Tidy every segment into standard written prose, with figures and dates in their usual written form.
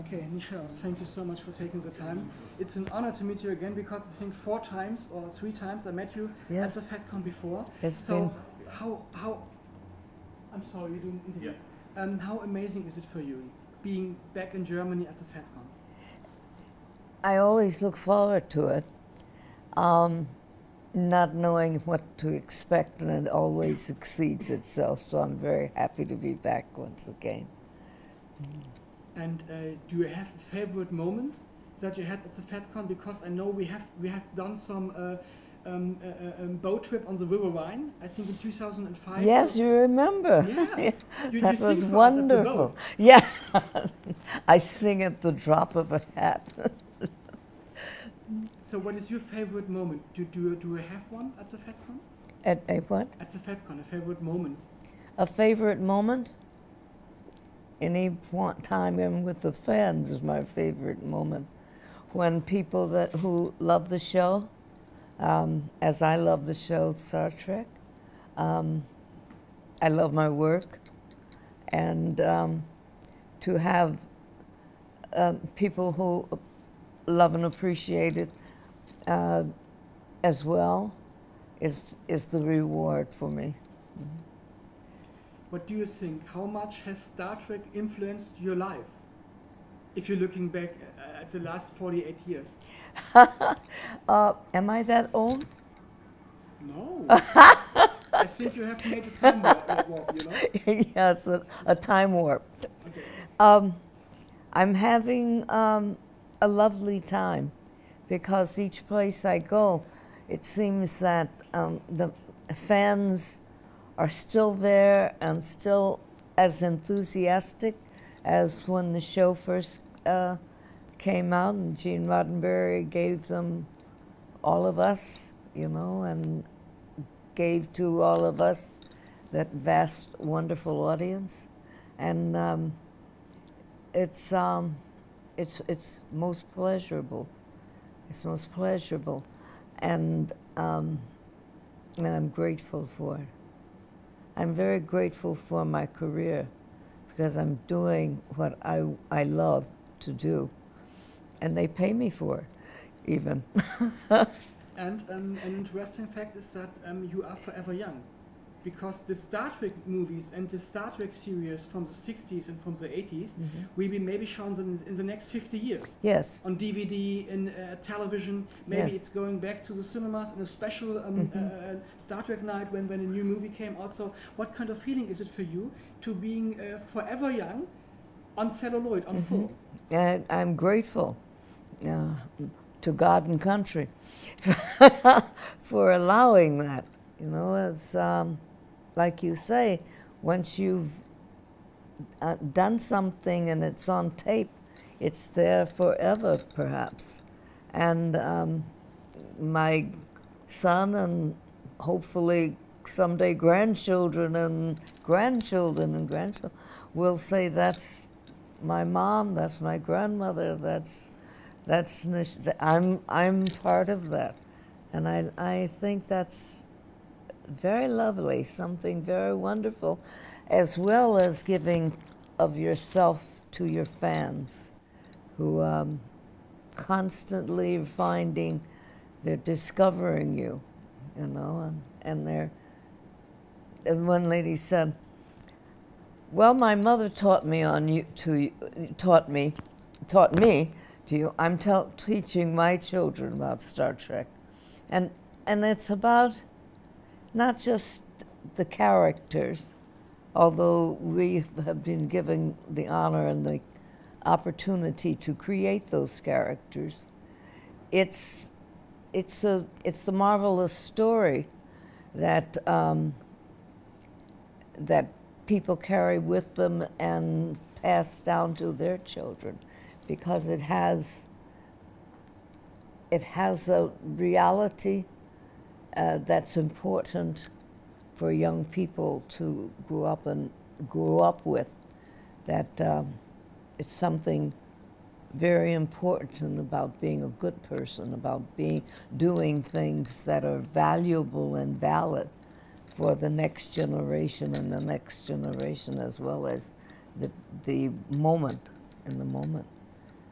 Okay, Nichelle, thank you so much for taking the time. It's an honor to meet you again because I think 4 times or 3 times I met you at the FedCon before. So how I'm sorry, you didn't interview. Yeah. How amazing is it for you being back in Germany at the FedCon? I always look forward to it, not knowing what to expect, and it always exceeds itself. So I'm very happy to be back once again. And do you have a favorite moment that you had at the FedCon? Because I know we have done some boat trip on the River Rhine, I think in 2005. Yes, so you remember. Yeah. That was wonderful. Yeah. I sing at the drop of a hat. So what is your favorite moment? Do you have one at the FedCon? At a what? At the FedCon, a favorite moment. A favorite moment? Any time I'm with the fans is my favorite moment. When people who love the show, as I love the show Star Trek, I love my work, and to have people who love and appreciate it as well is the reward for me. Mm-hmm. What do you think? How much has Star Trek influenced your life? If you're looking back at the last 48 years. Am I that old? No. I think you have made a time warp, you know? Yes, a time warp. Okay. I'm having a lovely time because each place I go, it seems that the fans are still there and still as enthusiastic as when the show first came out, and Gene Roddenberry gave them all of us, you know, and gave to all of us that vast, wonderful audience, and it's most pleasurable. It's most pleasurable, and I'm grateful for it. I'm very grateful for my career because I'm doing what I love to do, and they pay me for it, even. And an interesting fact is that you are forever young, because the Star Trek movies and the Star Trek series from the 60s and from the 80s will be maybe shown in the next 50 years. Yes. On DVD, in television, maybe it's going back to the cinemas in a special Star Trek night when a new movie came out. So what kind of feeling is it for you to being forever young on celluloid, on film? And I'm grateful to God and country for allowing that. You know, as like you say, once you've done something and it's on tape, it's there forever, perhaps. And my son and hopefully someday grandchildren and grandchildren will say, that's my mom, that's my grandmother, that's I'm part of that. And I think that's very lovely, something very wonderful, as well as giving of yourself to your fans who constantly they're discovering you, you know, and one lady said, well, my mother taught me to you. I'm teaching my children about Star Trek. And it's about not just the characters, although we have been given the honor and the opportunity to create those characters. It's the marvelous story that that people carry with them and pass down to their children, because it has a reality that's important for young people to grow up with. That it's something very important about being a good person, about doing things that are valuable and valid for the next generation and the next generation, as well as the moment in the moment.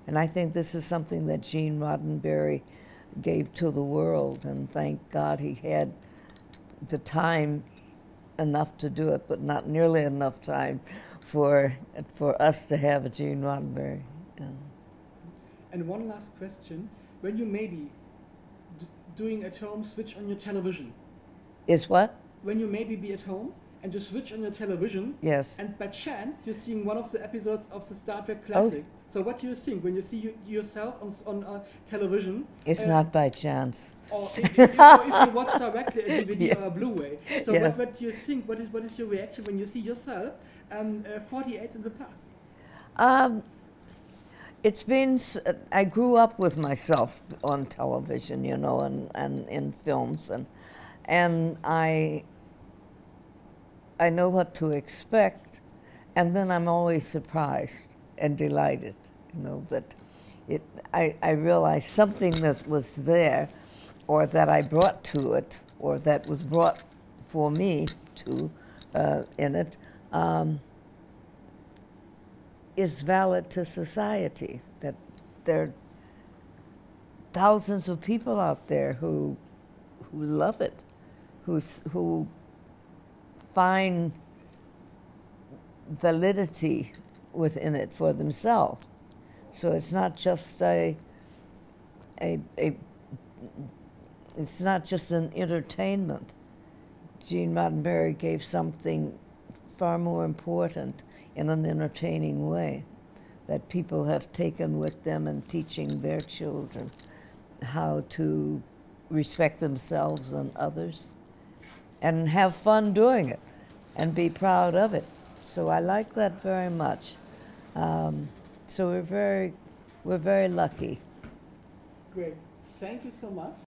And I think this is something that Gene Roddenberry gave to the world, and thank God he had the time enough to do it, but not nearly enough time for us to have a Gene Roddenberry. Yeah. And one last question. When you maybe doing at home, switch on your television. Is what? When you maybe be at home and you switch on your television. Yes. And by chance you're seeing one of the episodes of the Star Trek Classic. Oh. So what do you think when you see yourself on television? It's not by chance. Or if you watch directly a DVD Yeah. or a Blu-ray. So yes. what do you think? What is your reaction when you see yourself 48 in the past? It's been, I grew up with myself on television, you know, and in films, and I know what to expect, and then I'm always surprised and delighted, you know, that I realized something that was there, or that I brought to it, or that was brought for me to in it, is valid to society, that there are thousands of people out there who love it, who find validity within it for themselves. So it's not just it's not just an entertainment. Gene Roddenberry gave something far more important in an entertaining way that people have taken with them in teaching their children how to respect themselves and others and have fun doing it and be proud of it. So I like that very much. So we're very lucky. Great. Thank you so much.